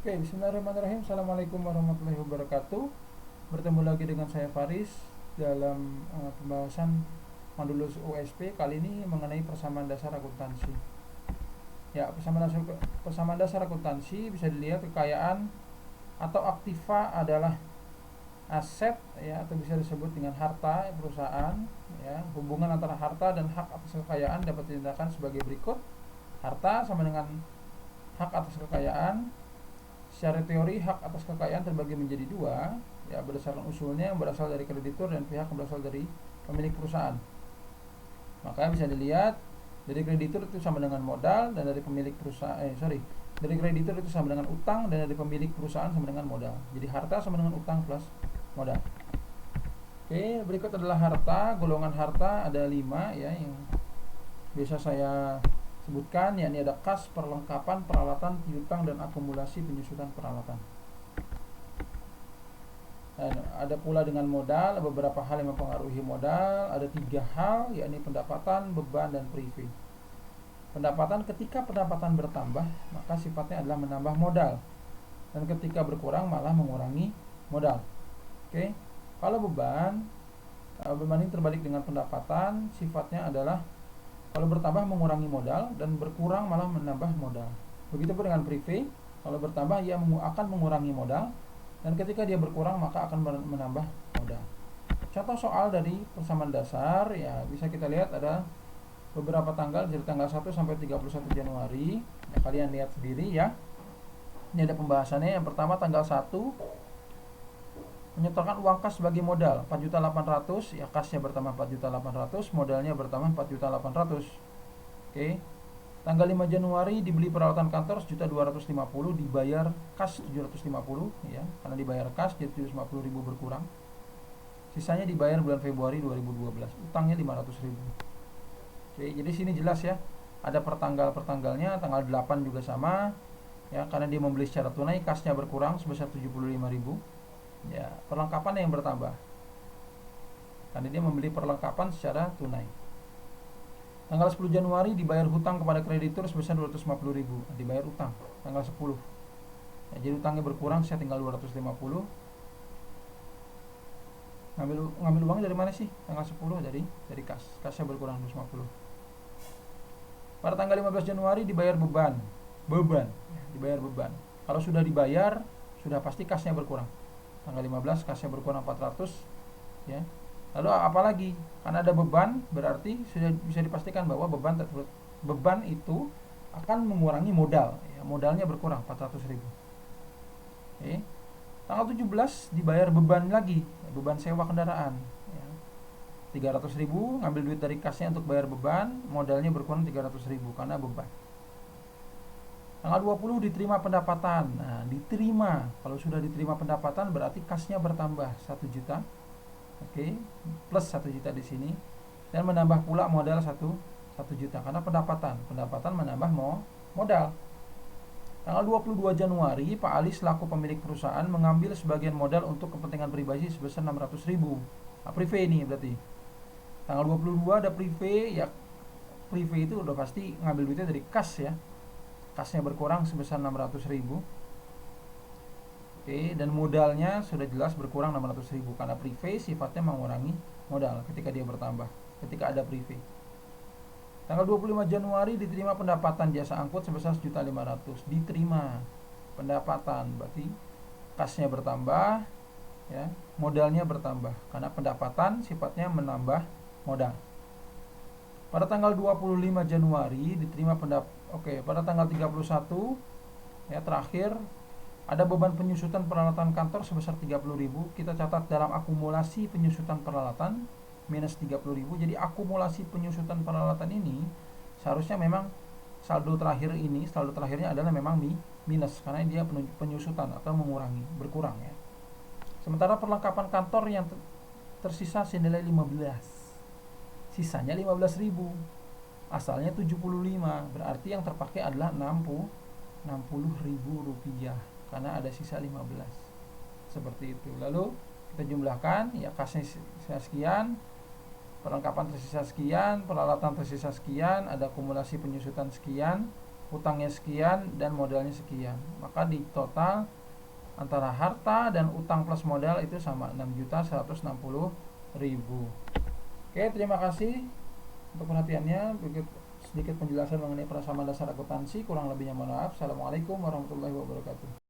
Oke, bismillahirrahmanirrahim. Assalamualaikum warahmatullahi wabarakatuh. Bertemu lagi dengan saya Faris dalam pembahasan modulus USP kali ini mengenai persamaan dasar akuntansi. Ya, persamaan dasar akuntansi bisa dilihat kekayaan atau aktiva adalah aset ya, atau bisa disebut dengan harta perusahaan ya. Hubungan antara harta dan hak atas kekayaan dapat dinyatakan sebagai berikut. Harta sama dengan hak atas kekayaan. Secara teori, hak atas kekayaan terbagi menjadi dua, ya, berdasarkan usulnya yang berasal dari kreditur dan pihak yang berasal dari pemilik perusahaan. Maka bisa dilihat dari kreditur itu sama dengan modal, dan dari pemilik perusahaan dari kreditur itu sama dengan utang, dan dari pemilik perusahaan sama dengan modal. Jadi harta sama dengan utang plus modal. Oke, berikut adalah harta. Golongan harta ada 5 ya, yang biasa saya sebutkan, yakni ada kas, perlengkapan, peralatan, piutang, dan akumulasi penyusutan peralatan. Dan ada pula dengan modal, beberapa hal yang mempengaruhi modal. Ada 3 hal, yakni pendapatan, beban, dan privé. Pendapatan, ketika pendapatan bertambah, maka sifatnya adalah menambah modal, dan ketika berkurang malah mengurangi modal. Oke, kalau beban ini terbalik dengan pendapatan, sifatnya adalah kalau bertambah mengurangi modal, dan berkurang malah menambah modal. Begitupun dengan privé, kalau bertambah ia akan mengurangi modal, dan ketika dia berkurang maka akan menambah modal. Contoh soal dari persamaan dasar ya, bisa kita lihat ada beberapa tanggal, dari tanggal 1 sampai 31 Januari ya, kalian lihat sendiri ya. Ini ada pembahasannya. Yang pertama, tanggal 1 menyetorkan uang kas sebagai modal 4.800.000 ya, kasnya bertambah 4.800.000, modalnya bertambah 4.800.000. Oke. Tanggal 5 Januari dibeli peralatan kantor 1.250.000, dibayar kas 750 ya, karena dibayar kas jadi 750.000 berkurang. Sisanya dibayar bulan Februari 2012. Utangnya 500.000. Oke, jadi sini jelas ya. Ada pertanggalnya, tanggal 8 juga sama ya, karena dia membeli secara tunai, kasnya berkurang sebesar 75.000. Ya, perlengkapan yang bertambah karena dia membeli perlengkapan secara tunai. Tanggal 10 Januari dibayar hutang kepada kreditur sebesar 250.000, dibayar utang tanggal 10 ya, jadi utangnya berkurang, saya tinggal 250. Ngambil uang dari mana sih? Tanggal 10 dari kasnya berkurang 250. Pada tanggal 15 Januari dibayar beban ya, dibayar beban. Kalau sudah dibayar, sudah pasti kasnya berkurang. Tanggal 15 kasnya berkurang 400 ya. Lalu apalagi? Karena ada beban, berarti sudah bisa dipastikan bahwa beban itu akan mengurangi modal ya, modalnya berkurang 400.000. Oke. Tanggal 17 dibayar beban lagi, beban sewa kendaraan ya. 300.000, ngambil duit dari kasnya untuk bayar beban, modalnya berkurang 300.000 karena beban. Tanggal 20 diterima pendapatan. Nah, diterima. Kalau sudah diterima pendapatan berarti kasnya bertambah 1 juta. Oke, plus 1 juta di sini. Dan menambah pula modal 1 juta karena pendapatan menambah modal. Tanggal 22 Januari, Pak Ali selaku pemilik perusahaan mengambil sebagian modal untuk kepentingan pribadi sebesar 600.000. Nah, privé ini berarti. Tanggal 22 ada privé ya. Privé itu udah pasti ngambil duitnya dari kas ya. Kasnya berkurang sebesar 600.000. Oke, dan modalnya sudah jelas berkurang 600.000 karena privé sifatnya mengurangi modal ketika dia bertambah, ketika ada privé. Tanggal 25 Januari diterima pendapatan jasa angkut sebesar 1.500.000. Diterima pendapatan, berarti kasnya bertambah ya, modalnya bertambah karena pendapatan sifatnya menambah modal. Pada tanggal 25 Januari diterima pada tanggal 31 ya, terakhir ada beban penyusutan peralatan kantor sebesar 30.000. Kita catat dalam akumulasi penyusutan peralatan minus 30.000. Jadi akumulasi penyusutan peralatan ini seharusnya memang saldo terakhirnya adalah memang minus karena dia penyusutan atau mengurangi, berkurang ya. Sementara perlengkapan kantor yang tersisa senilai 15. Sisanya 15.000. Asalnya 75, berarti yang terpakai adalah 60.000 rupiah karena ada sisa 15. Seperti itu. Lalu kita jumlahkan ya, kasnya sekian, perlengkapan tersisa sekian, peralatan tersisa sekian, ada akumulasi penyusutan sekian utangnya sekian dan modalnya sekian, maka di total antara harta dan utang plus modal itu sama 6.160.000. Oke, terima kasih untuk perhatiannya. Sedikit penjelasan mengenai prasamaan dasar akuntansi, kurang lebihnya mohon maaf. Assalamualaikum warahmatullahi wabarakatuh.